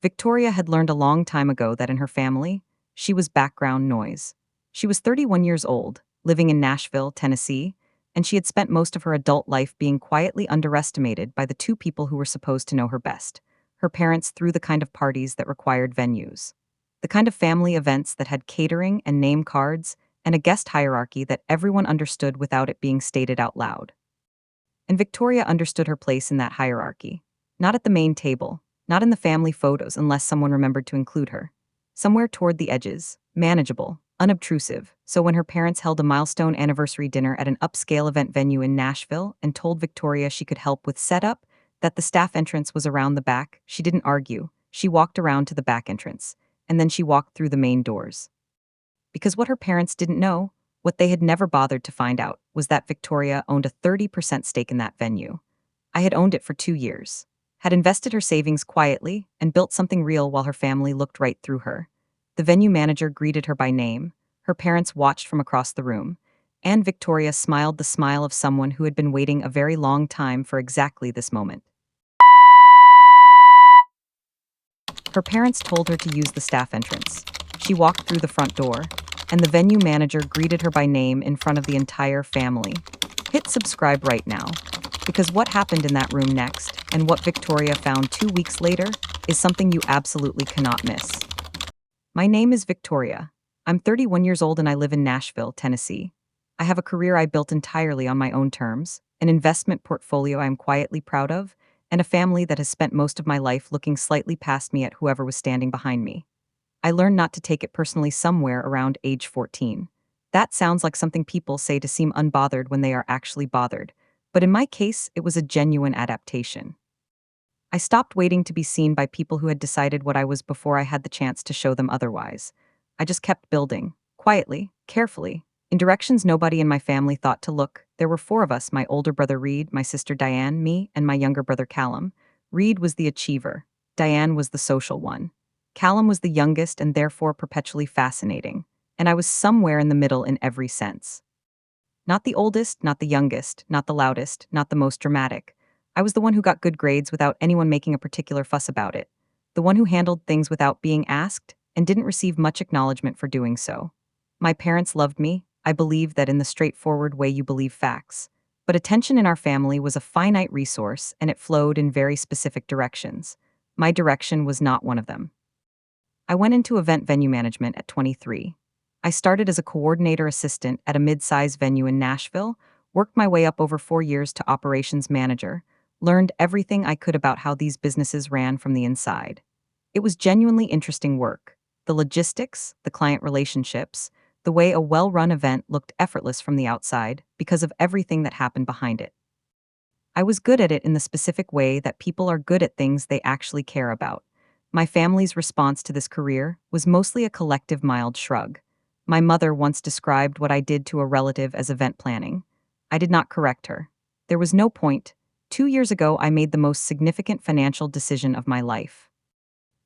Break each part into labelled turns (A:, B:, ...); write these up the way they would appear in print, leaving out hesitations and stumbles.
A: Victoria had learned a long time ago that in her family, she was background noise. She was 31 years old, living in Nashville, Tennessee, and she had spent most of her adult life being quietly underestimated by the two people who were supposed to know her best. Her parents threw the kind of parties that required venues, the kind of family events that had catering and name cards and a guest hierarchy that everyone understood without it being stated out loud. And Victoria understood her place in that hierarchy. Not at the main table, not in the family photos unless someone remembered to include her. Somewhere toward the edges, manageable, unobtrusive, so when her parents held a milestone anniversary dinner at an upscale event venue in Nashville and told Victoria she could help with setup, that the staff entrance was around the back, she didn't argue. She walked around to the back entrance, and then she walked through the main doors. Because what her parents didn't know, what they had never bothered to find out, was that Victoria owned a 30% stake in that venue. I had owned it for 2 years, had invested her savings quietly, and built something real while her family looked right through her. The venue manager greeted her by name, her parents watched from across the room, and Victoria smiled the smile of someone who had been waiting a very long time for exactly this moment. Her parents told her to use the staff entrance. She walked through the front door, and the venue manager greeted her by name in front of the entire family. Hit subscribe right now, because what happened in that room next, and what Victoria found 2 weeks later, is something you absolutely cannot miss. My name is Victoria. I'm 31 years old and I live in Nashville, Tennessee. I have a career I built entirely on my own terms, an investment portfolio I am quietly proud of, and a family that has spent most of my life looking slightly past me at whoever was standing behind me. I learned not to take it personally somewhere around age 14. That sounds like something people say to seem unbothered when they are actually bothered, but in my case, it was a genuine adaptation. I stopped waiting to be seen by people who had decided what I was before I had the chance to show them otherwise. I just kept building, quietly, carefully, in directions nobody in my family thought to look. There were four of us: my older brother Reed, my sister Diane, me, and my younger brother Callum. Reed was the achiever. Diane was the social one. Callum was the youngest and therefore perpetually fascinating, and I was somewhere in the middle in every sense. Not the oldest, not the youngest, not the loudest, not the most dramatic. I was the one who got good grades without anyone making a particular fuss about it. The one who handled things without being asked and didn't receive much acknowledgement for doing so. My parents loved me. I believe that in the straightforward way you believe facts. But attention in our family was a finite resource and it flowed in very specific directions. My direction was not one of them. I went into event venue management at 23. I started as a coordinator assistant at a mid-size venue in Nashville, worked my way up over 4 years to operations manager, learned everything I could about how these businesses ran from the inside. It was genuinely interesting work. The logistics, the client relationships, the way a well-run event looked effortless from the outside because of everything that happened behind it. I was good at it in the specific way that people are good at things they actually care about. My family's response to this career was mostly a collective mild shrug. My mother once described what I did to a relative as event planning. I did not correct her. There was no point. 2 years ago, I made the most significant financial decision of my life.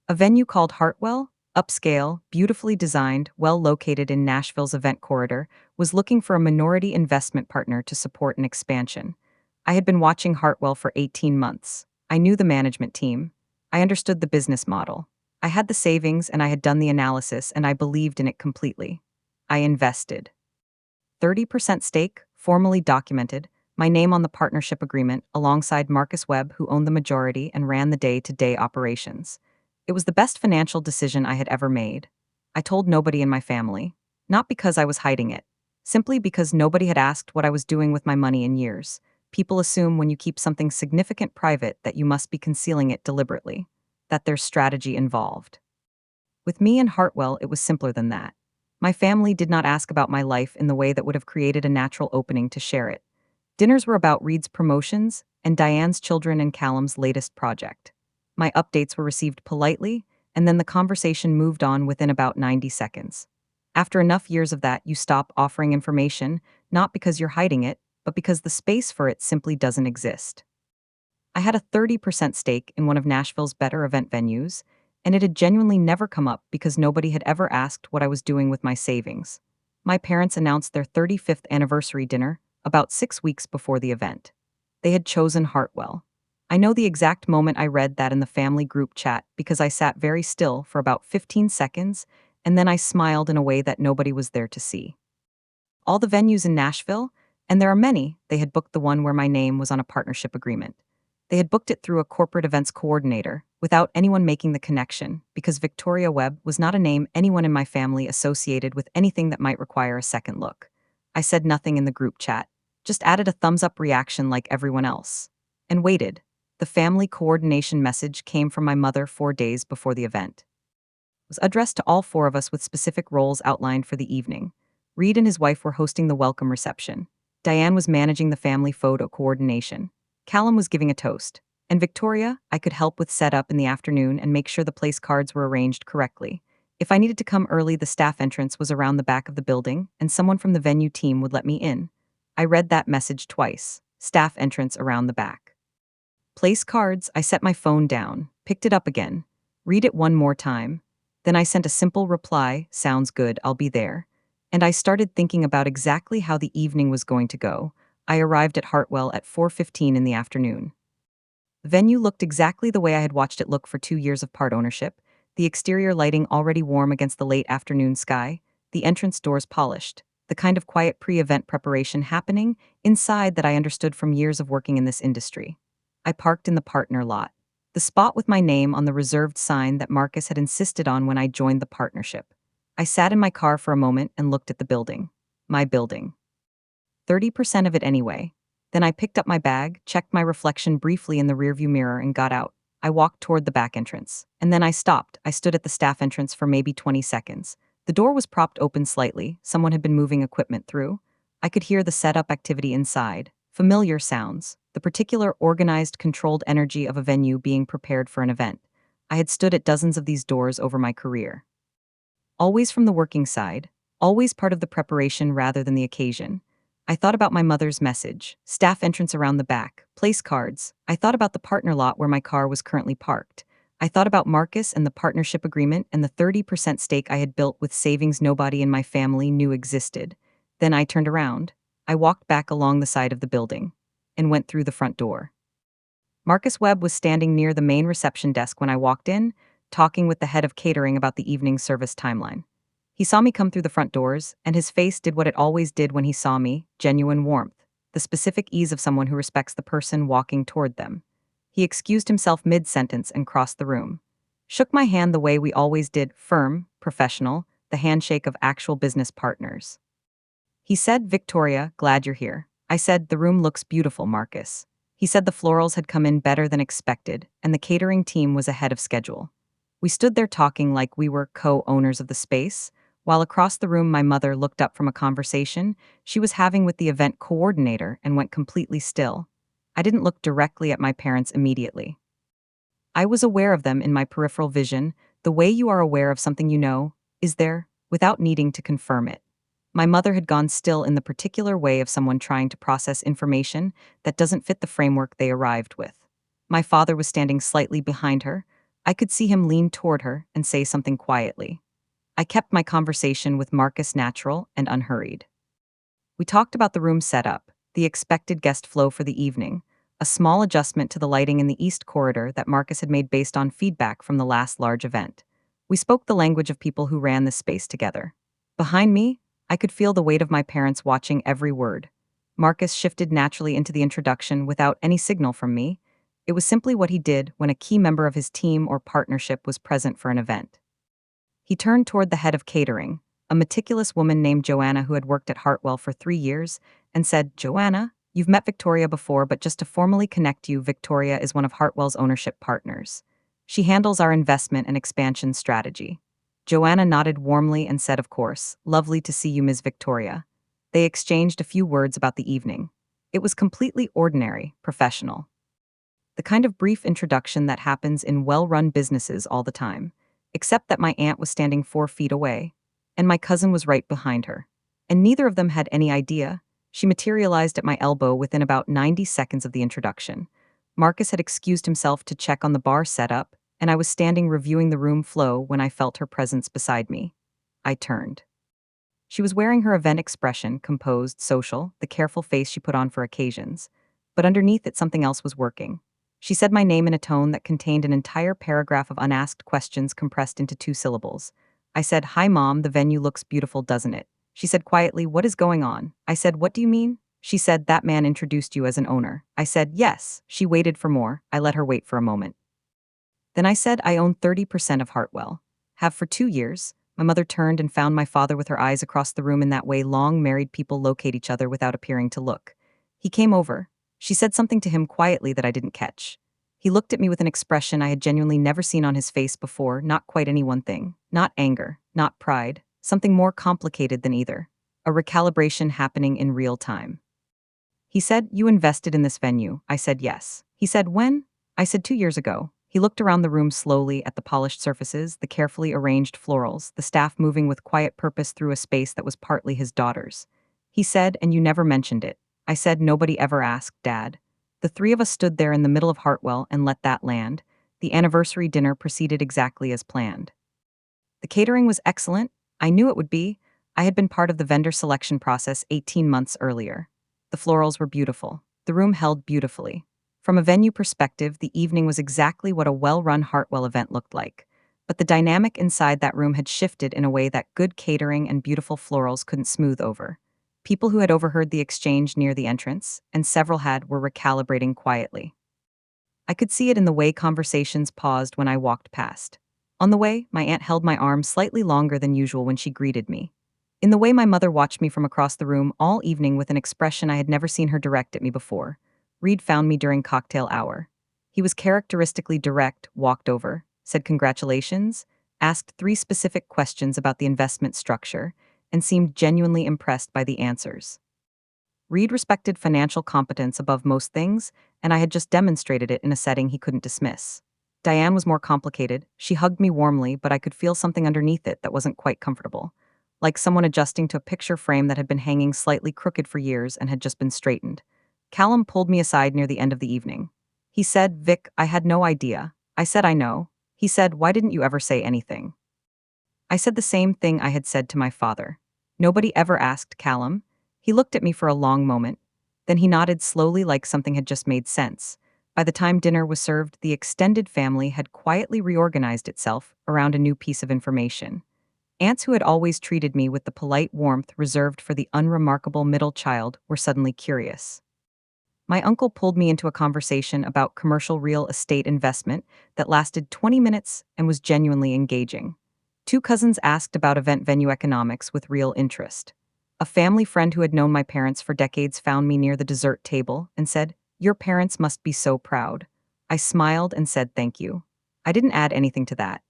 A: A venue called Hartwell, upscale, beautifully designed, well located in Nashville's event corridor, was looking for a minority investment partner to support an expansion. I had been watching Hartwell for 18 months. I knew the management team. I understood the business model. I had the savings and I had done the analysis and I believed in it completely. I invested. 30% stake, formally documented, my name on the partnership agreement alongside Marcus Webb, who owned the majority and ran the day-to-day operations. It was the best financial decision I had ever made. I told nobody in my family. Not because I was hiding it. Simply because nobody had asked what I was doing with my money in years. People assume when you keep something significant private that you must be concealing it deliberately, that there's strategy involved. With me and Hartwell, it was simpler than that. My family did not ask about my life in the way that would have created a natural opening to share it. Dinners were about Reed's promotions and Diane's children and Callum's latest project. My updates were received politely, and then the conversation moved on within about 90 seconds. After enough years of that, you stop offering information, not because you're hiding it, but because the space for it simply doesn't exist. I had a 30% stake in one of Nashville's better event venues, and it had genuinely never come up because nobody had ever asked what I was doing with my savings. My parents announced their 35th anniversary dinner about 6 weeks before the event. They had chosen Hartwell. I know the exact moment I read that in the family group chat because I sat very still for about 15 seconds and then I smiled in a way that nobody was there to see. All the venues in Nashville, and there are many, they had booked the one where my name was on a partnership agreement. They had booked it through a corporate events coordinator without anyone making the connection because Victoria Webb was not a name anyone in my family associated with anything that might require a second look. I said nothing in the group chat, just added a thumbs up reaction like everyone else, and waited. The family coordination message came from my mother 4 days before the event. It was addressed to all four of us with specific roles outlined for the evening. Reed and his wife were hosting the welcome reception. Diane was managing the family photo coordination. Callum was giving a toast. And Victoria, I could help with setup in the afternoon and make sure the place cards were arranged correctly. If I needed to come early, the staff entrance was around the back of the building, and someone from the venue team would let me in. I read that message twice. Staff entrance around the back. Place cards, I set my phone down, picked it up again, read it one more time. Then I sent a simple reply, sounds good, I'll be there. And I started thinking about exactly how the evening was going to go. I arrived at Hartwell at 4:15 in the afternoon. The venue looked exactly the way I had watched it look for 2 years of part ownership, the exterior lighting already warm against the late afternoon sky, the entrance doors polished, the kind of quiet pre-event preparation happening inside that I understood from years of working in this industry. I parked in the partner lot, the spot with my name on the reserved sign that Marcus had insisted on when I joined the partnership. I sat in my car for a moment and looked at the building. My building. 30% of it anyway. Then I picked up my bag, checked my reflection briefly in the rearview mirror, and got out. I walked toward the back entrance. And then I stopped. I stood at the staff entrance for maybe 20 seconds. The door was propped open slightly. Someone had been moving equipment through. I could hear the setup activity inside. Familiar sounds. The particular organized, controlled energy of a venue being prepared for an event. I had stood at dozens of these doors over my career. Always from the working side. Always part of the preparation rather than the occasion. I thought about my mother's message, staff entrance around the back, place cards. I thought about the partner lot where my car was currently parked. I thought about Marcus and the partnership agreement and the 30% stake I had built with savings nobody in my family knew existed. Then I turned around. I walked back along the side of the building and went through the front door. Marcus Webb was standing near the main reception desk when I walked in, talking with the head of catering about the evening service timeline. He saw me come through the front doors, and his face did what it always did when he saw me, genuine warmth, the specific ease of someone who respects the person walking toward them. He excused himself mid-sentence and crossed the room. Shook my hand the way we always did, firm, professional, the handshake of actual business partners. He said, "Victoria, glad you're here." I said, "The room looks beautiful, Marcus." He said the florals had come in better than expected, and the catering team was ahead of schedule. We stood there talking like we were co-owners of the space, while across the room my mother looked up from a conversation she was having with the event coordinator and went completely still. I didn't look directly at my parents immediately. I was aware of them in my peripheral vision, the way you are aware of something you know, is there, without needing to confirm it. My mother had gone still in the particular way of someone trying to process information that doesn't fit the framework they arrived with. My father was standing slightly behind her. I could see him lean toward her and say something quietly. I kept my conversation with Marcus natural and unhurried. We talked about the room setup, the expected guest flow for the evening, a small adjustment to the lighting in the east corridor that Marcus had made based on feedback from the last large event. We spoke the language of people who ran this space together. Behind me, I could feel the weight of my parents watching every word. Marcus shifted naturally into the introduction without any signal from me. It was simply what he did when a key member of his team or partnership was present for an event. He turned toward the head of catering, a meticulous woman named Joanna who had worked at Hartwell for 3 years, and said, "Joanna, you've met Victoria before, but just to formally connect you, Victoria is one of Hartwell's ownership partners. She handles our investment and expansion strategy." Joanna nodded warmly and said, "Of course, lovely to see you, Ms. Victoria." They exchanged a few words about the evening. It was completely ordinary, professional. The kind of brief introduction that happens in well-run businesses all the time, except that my aunt was standing 4 feet away, and my cousin was right behind her. And neither of them had any idea. She materialized at my elbow within about 90 seconds of the introduction. Marcus had excused himself to check on the bar setup, and I was standing reviewing the room flow when I felt her presence beside me. I turned. She was wearing her event expression, composed, social, the careful face she put on for occasions. But underneath it something else was working. She said my name in a tone that contained an entire paragraph of unasked questions compressed into 2 syllables. I said, "Hi, Mom, the venue looks beautiful, doesn't it?" She said quietly, "What is going on?" I said, "What do you mean?" She said, "That man introduced you as an owner." I said, "Yes." She waited for more. I let her wait for a moment. Then I said, "I own 30% of Hartwell. Have for 2 years." My mother turned and found my father with her eyes across the room in that way long married people locate each other without appearing to look. He came over. She said something to him quietly that I didn't catch. He looked at me with an expression I had genuinely never seen on his face before, not quite any one thing. Not anger, not pride, something more complicated than either. A recalibration happening in real time. He said, "You invested in this venue." I said, "Yes." He said, "When?" I said, "2 years ago." He looked around the room slowly at the polished surfaces, the carefully arranged florals, the staff moving with quiet purpose through a space that was partly his daughter's. He said, "And you never mentioned it." I said, "Nobody ever asked, Dad." The three of us stood there in the middle of Hartwell and let that land. The anniversary dinner proceeded exactly as planned. The catering was excellent. I knew it would be. I had been part of the vendor selection process 18 months earlier. The florals were beautiful. The room held beautifully. From a venue perspective, the evening was exactly what a well-run Hartwell event looked like. But the dynamic inside that room had shifted in a way that good catering and beautiful florals couldn't smooth over. People who had overheard the exchange near the entrance, and several had, were recalibrating quietly. I could see it in the way conversations paused when I walked past. On the way, my aunt held my arm slightly longer than usual when she greeted me. In the way my mother watched me from across the room all evening with an expression I had never seen her direct at me before. Reed found me during cocktail hour. He was characteristically direct, walked over, said congratulations, asked 3 specific questions about the investment structure, and seemed genuinely impressed by the answers. Reed respected financial competence above most things, and I had just demonstrated it in a setting he couldn't dismiss. Diane was more complicated. She hugged me warmly, but I could feel something underneath it that wasn't quite comfortable. Like someone adjusting to a picture frame that had been hanging slightly crooked for years and had just been straightened. Callum pulled me aside near the end of the evening. He said, "Vic, I had no idea." I said, "I know." He said, "Why didn't you ever say anything?" I said the same thing I had said to my father. Nobody ever asked Callum. He looked at me for a long moment. Then he nodded slowly like something had just made sense. By the time dinner was served, the extended family had quietly reorganized itself around a new piece of information. Aunts who had always treated me with the polite warmth reserved for the unremarkable middle child were suddenly curious. My uncle pulled me into a conversation about commercial real estate investment that lasted 20 minutes and was genuinely engaging. 2 cousins asked about event venue economics with real interest. A family friend who had known my parents for decades found me near the dessert table and said, "Your parents must be so proud." I smiled and said thank you. I didn't add anything to that.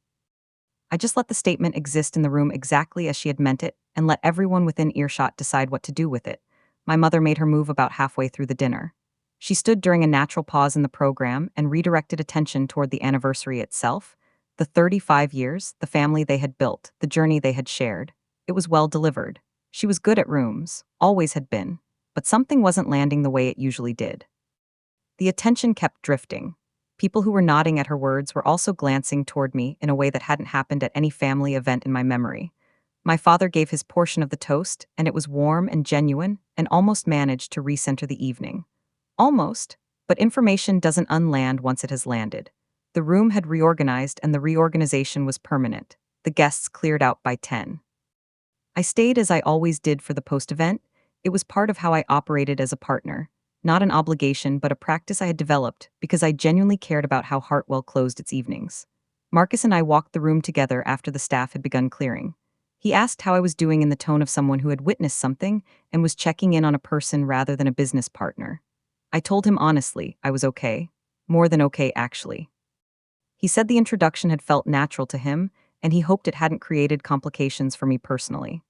A: I just let the statement exist in the room exactly as she had meant it and let everyone within earshot decide what to do with it. My mother made her move about halfway through the dinner. She stood during a natural pause in the program and redirected attention toward the anniversary itself, the 35 years, the family they had built, the journey they had shared. It was well delivered. She was good at rooms, always had been, but something wasn't landing the way it usually did. The attention kept drifting. People who were nodding at her words were also glancing toward me in a way that hadn't happened at any family event in my memory. My father gave his portion of the toast, and it was warm and genuine, and almost managed to recenter the evening. Almost, but information doesn't unland once it has landed. The room had reorganized, and the reorganization was permanent. The guests cleared out by 10. I stayed as I always did for the post-event. It was part of how I operated as a partner. Not an obligation, but a practice I had developed because I genuinely cared about how Hartwell closed its evenings. Marcus and I walked the room together after the staff had begun clearing. He asked how I was doing in the tone of someone who had witnessed something and was checking in on a person rather than a business partner. I told him honestly I was okay. More than okay, actually. He said the introduction had felt natural to him, and he hoped it hadn't created complications for me personally.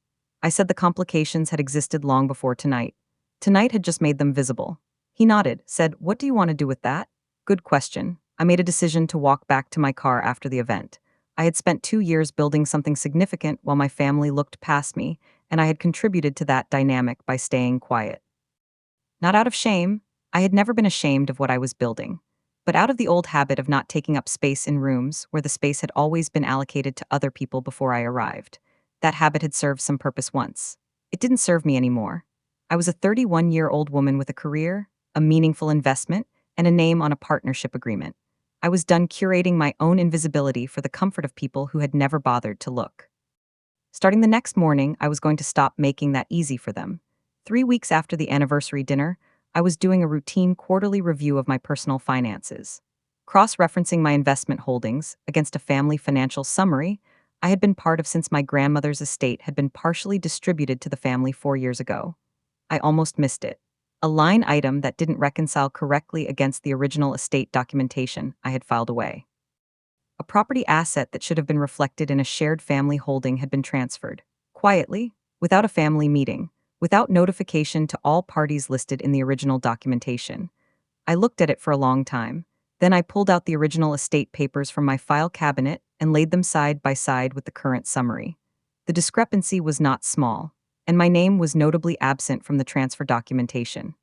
A: I said the complications had existed long before tonight. Tonight had just made them visible. He nodded, said, "What do you want to do with that?" Good question. I made a decision to walk back to my car after the event. I had spent 2 years building something significant while my family looked past me, and I had contributed to that dynamic by staying quiet. Not out of shame. I had never been ashamed of what I was building, but out of the old habit of not taking up space in rooms where the space had always been allocated to other people before I arrived. That habit had served some purpose once. It didn't serve me anymore. I was a 31-year-old woman with a career, a meaningful investment, and a name on a partnership agreement. I was done curating my own invisibility for the comfort of people who had never bothered to look. Starting the next morning, I was going to stop making that easy for them. 3 weeks after the anniversary dinner, I was doing a routine quarterly review of my personal finances. Cross-referencing my investment holdings against a family financial summary I had been part of since my grandmother's estate had been partially distributed to the family 4 years ago. I almost missed it. A line item that didn't reconcile correctly against the original estate documentation I had filed away. A property asset that should have been reflected in a shared family holding had been transferred, quietly, without a family meeting, without notification to all parties listed in the original documentation. I looked at it for a long time. Then I pulled out the original estate papers from my file cabinet and laid them side by side with the current summary. The discrepancy was not small, and my name was notably absent from the transfer documentation.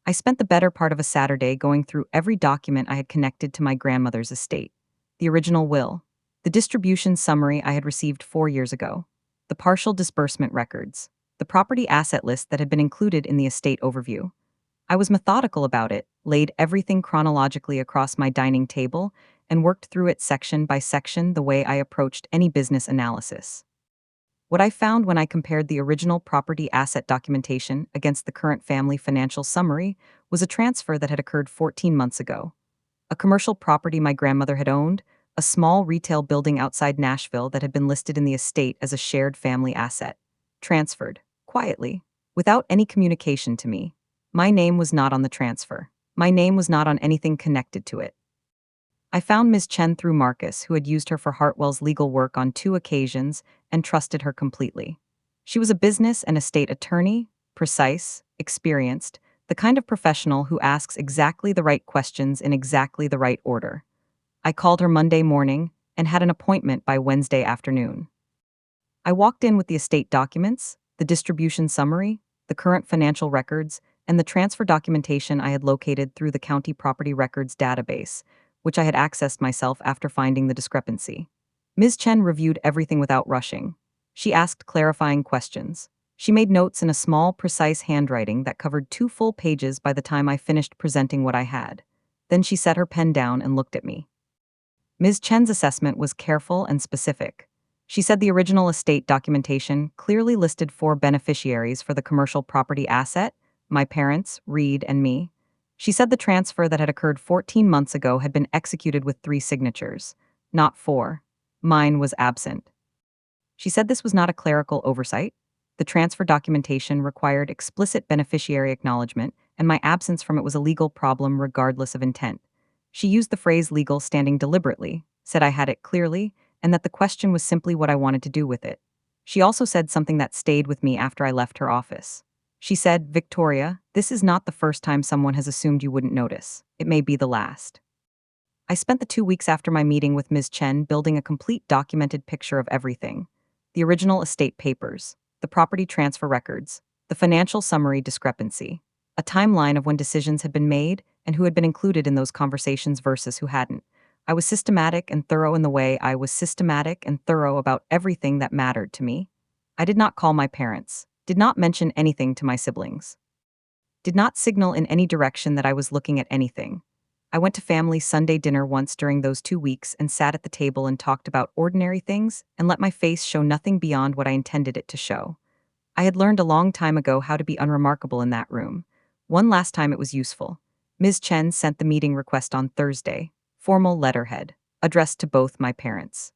A: I spent the better part of a Saturday going through every document I had connected to my grandmother's estate. The original will, the distribution summary I had received 4 years ago, the partial disbursement records, the property asset list that had been included in the estate overview. I was methodical about it, laid everything chronologically across my dining table, and worked through it section by section the way I approached any business analysis. What I found when I compared the original property asset documentation against the current family financial summary was a transfer that had occurred 14 months ago. A commercial property my grandmother had owned, a small retail building outside Nashville that had been listed in the estate as a shared family asset. Transferred, quietly, without any communication to me. My name was not on the transfer. My name was not on anything connected to it. I found Ms. Chen through Marcus, who had used her for Hartwell's legal work on 2 occasions and trusted her completely. She was a business and estate attorney, precise, experienced, the kind of professional who asks exactly the right questions in exactly the right order. I called her Monday morning and had an appointment by Wednesday afternoon. I walked in with the estate documents, the distribution summary, the current financial records, and the transfer documentation I had located through the county property records database, which I had accessed myself after finding the discrepancy. Ms. Chen reviewed everything without rushing. She asked clarifying questions. She made notes in a small, precise handwriting that covered 2 full pages by the time I finished presenting what I had. Then she set her pen down and looked at me. Ms. Chen's assessment was careful and specific. She said the original estate documentation clearly listed 4 beneficiaries for the commercial property asset: my parents, Reed, and me. She said the transfer that had occurred 14 months ago had been executed with 3 signatures, not 4. Mine was absent. She said this was not a clerical oversight. The transfer documentation required explicit beneficiary acknowledgement, and my absence from it was a legal problem regardless of intent. She used the phrase legal standing deliberately, said I had it clearly, and that the question was simply what I wanted to do with it. She also said something that stayed with me after I left her office. She said, "Victoria, this is not the first time someone has assumed you wouldn't notice. It may be the last." I spent the 2 weeks after my meeting with Ms. Chen building a complete documented picture of everything: the original estate papers, the property transfer records, the financial summary discrepancy, a timeline of when decisions had been made and who had been included in those conversations versus who hadn't. I was systematic and thorough in the way I was systematic and thorough about everything that mattered to me. I did not call my parents, did not mention anything to my siblings, did not signal in any direction that I was looking at anything. I went to family Sunday dinner once during those 2 weeks and sat at the table and talked about ordinary things and let my face show nothing beyond what I intended it to show. I had learned a long time ago how to be unremarkable in that room. One last time it was useful. Ms. Chen sent the meeting request on Thursday, formal letterhead, addressed to both my parents.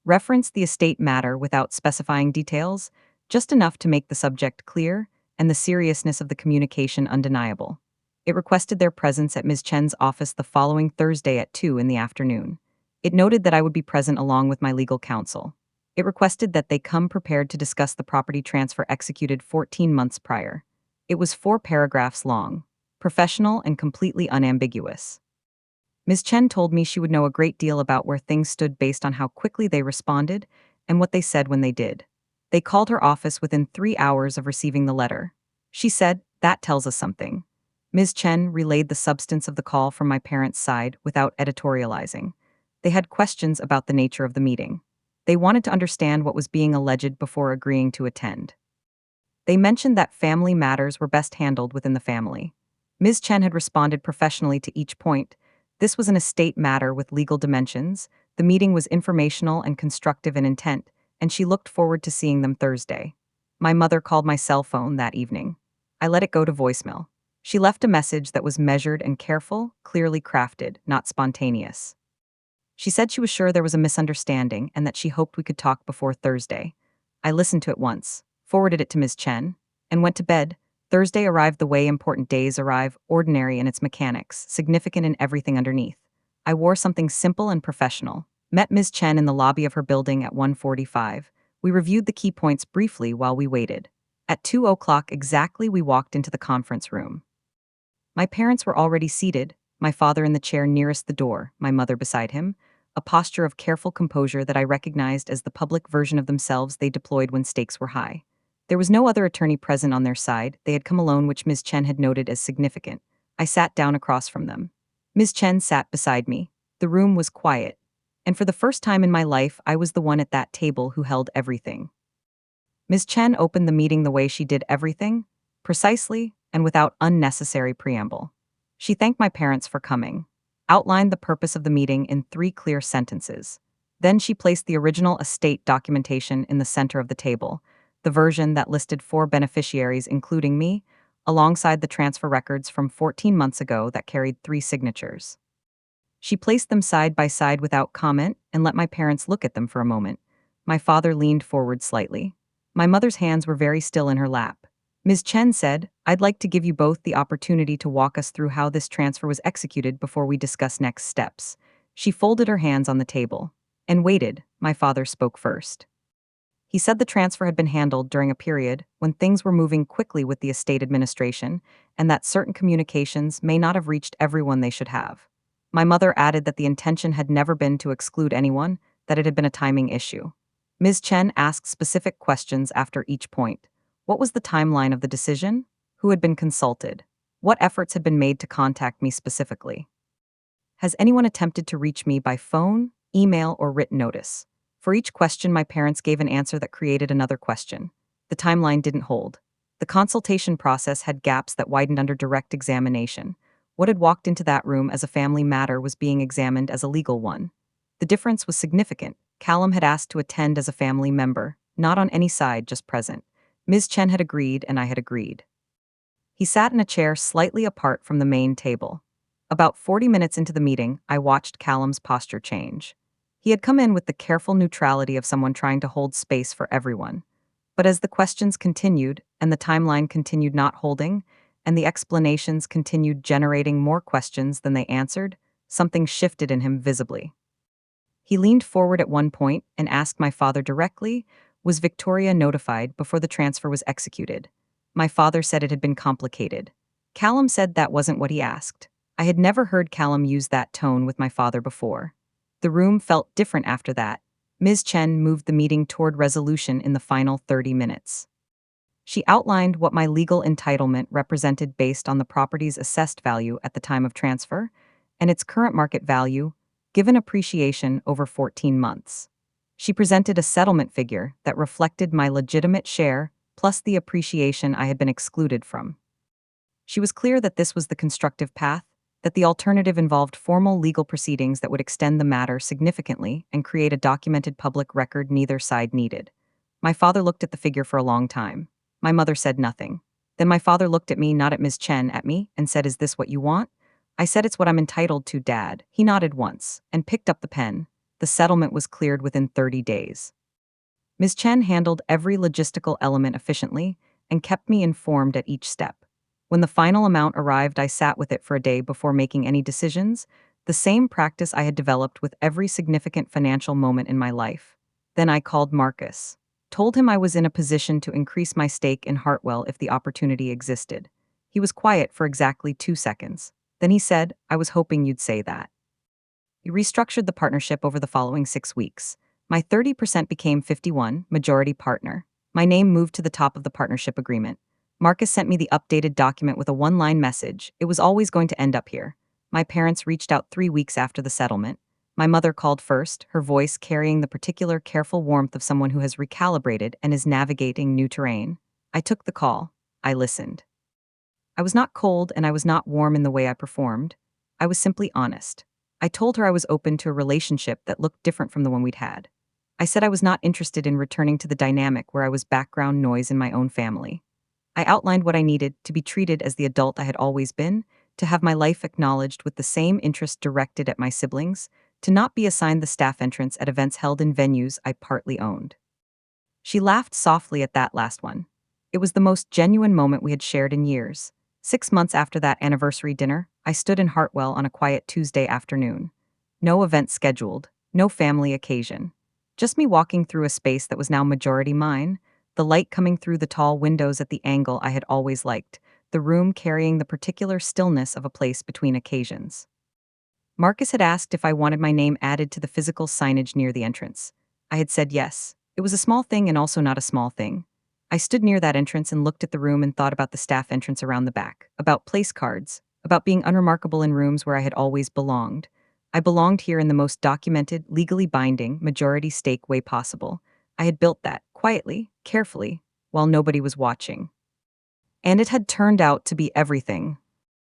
A: Referenced the estate matter without specifying details, just enough to make the subject clear and the seriousness of the communication undeniable. It requested their presence at Ms. Chen's office the following Thursday at 2 in the afternoon. It noted that I would be present along with my legal counsel. It requested that they come prepared to discuss the property transfer executed 14 months prior. It was 4 paragraphs long, professional and completely unambiguous. Ms. Chen told me she would know a great deal about where things stood based on how quickly they responded and what they said when they did. They called her office within 3 hours of receiving the letter. She said, "That tells us something." Ms. Chen relayed the substance of the call from my parents' side without editorializing. They had questions about the nature of the meeting. They wanted to understand what was being alleged before agreeing to attend. They mentioned that family matters were best handled within the family. Ms. Chen had responded professionally to each point. This was an estate matter with legal dimensions. The meeting was informational and constructive in intent, and she looked forward to seeing them Thursday. My mother called my cell phone that evening. I let it go to voicemail. She left a message that was measured and careful, clearly crafted, not spontaneous. She said she was sure there was a misunderstanding and that she hoped we could talk before Thursday. I listened to it once, forwarded it to Ms. Chen, and went to bed. Thursday arrived the way important days arrive, ordinary in its mechanics, significant in everything underneath. I wore something simple and professional. Met Ms. Chen in the lobby of her building at 1:45. We reviewed the key points briefly while we waited. At 2 o'clock exactly, we walked into the conference room. My parents were already seated, my father in the chair nearest the door, my mother beside him, a posture of careful composure that I recognized as the public version of themselves they deployed when stakes were high. There was no other attorney present on their side. They had come alone, which Ms. Chen had noted as significant. I sat down across from them. Ms. Chen sat beside me. The room was quiet, and for the first time in my life, I was the one at that table who held everything. Ms. Chen opened the meeting the way she did everything, precisely and without unnecessary preamble. She thanked my parents for coming, outlined the purpose of the meeting in 3 clear sentences. Then she placed the original estate documentation in the center of the table, the version that listed 4 beneficiaries, including me, alongside the transfer records from 14 months ago that carried 3 signatures. She placed them side by side without comment and let my parents look at them for a moment. My father leaned forward slightly. My mother's hands were very still in her lap. Ms. Chen said, "I'd like to give you both the opportunity to walk us through how this transfer was executed before we discuss next steps." She folded her hands on the table and waited. My father spoke first. He said the transfer had been handled during a period when things were moving quickly with the estate administration and that certain communications may not have reached everyone they should have. My mother added that the intention had never been to exclude anyone, that it had been a timing issue. Ms. Chen asked specific questions after each point. What was the timeline of the decision? Who had been consulted? What efforts had been made to contact me specifically? Has anyone attempted to reach me by phone, email, or written notice? For each question, my parents gave an answer that created another question. The timeline didn't hold. The consultation process had gaps that widened under direct examination. What had walked into that room as a family matter was being examined as a legal one. The difference was significant. Callum had asked to attend as a family member, not on any side, just present. Ms. Chen had agreed, and I had agreed. He sat in a chair slightly apart from the main table. About 40 minutes into the meeting, I watched Callum's posture change. He had come in with the careful neutrality of someone trying to hold space for everyone. But as the questions continued, and the timeline continued not holding, and the explanations continued generating more questions than they answered, something shifted in him visibly. He leaned forward at one point and asked my father directly, "Was Victoria notified before the transfer was executed?" My father said it had been complicated. Callum said that wasn't what he asked. I had never heard Callum use that tone with my father before. The room felt different after that. Ms. Chen moved the meeting toward resolution in the final 30 minutes. She outlined what my legal entitlement represented based on the property's assessed value at the time of transfer and its current market value, given appreciation over 14 months. She presented a settlement figure that reflected my legitimate share plus the appreciation I had been excluded from. She was clear that this was the constructive path, that the alternative involved formal legal proceedings that would extend the matter significantly and create a documented public record neither side needed. My father looked at the figure for a long time. My mother said nothing. Then my father looked at me, not at Ms. Chen, at me, and said, "Is this what you want?" I said, "It's what I'm entitled to, Dad." He nodded once and picked up the pen. The settlement was cleared within 30 days. Ms. Chen handled every logistical element efficiently and kept me informed at each step. When the final amount arrived, I sat with it for a day before making any decisions, the same practice I had developed with every significant financial moment in my life. Then I called Marcus, told him I was in a position to increase my stake in Hartwell if the opportunity existed. He was quiet for exactly 2 seconds. Then he said, "I was hoping you'd say that." We restructured the partnership over the following 6 weeks. My 30% became 51, majority partner. My name moved to the top of the partnership agreement. Marcus sent me the updated document with a one-line message. It was always going to end up here. My parents reached out 3 weeks after the settlement. My mother called first, her voice carrying the particular careful warmth of someone who has recalibrated and is navigating new terrain. I took the call. I listened. I was not cold and I was not warm in the way I performed. I was simply honest. I told her I was open to a relationship that looked different from the one we'd had. I said I was not interested in returning to the dynamic where I was background noise in my own family. I outlined what I needed to be treated as the adult I had always been, to have my life acknowledged with the same interest directed at my siblings, to not be assigned the staff entrance at events held in venues I partly owned. She laughed softly at that last one. It was the most genuine moment we had shared in years. 6 months after that anniversary dinner, I stood in Hartwell on a quiet Tuesday afternoon. No event scheduled, no family occasion. Just me walking through a space that was now majority mine, the light coming through the tall windows at the angle I had always liked, the room carrying the particular stillness of a place between occasions. Marcus had asked if I wanted my name added to the physical signage near the entrance. I had said yes. It was a small thing and also not a small thing. I stood near that entrance and looked at the room and thought about the staff entrance around the back, about place cards, about being unremarkable in rooms where I had always belonged. I belonged here in the most documented, legally binding, majority stake way possible. I had built that, quietly, carefully, while nobody was watching. And it had turned out to be everything.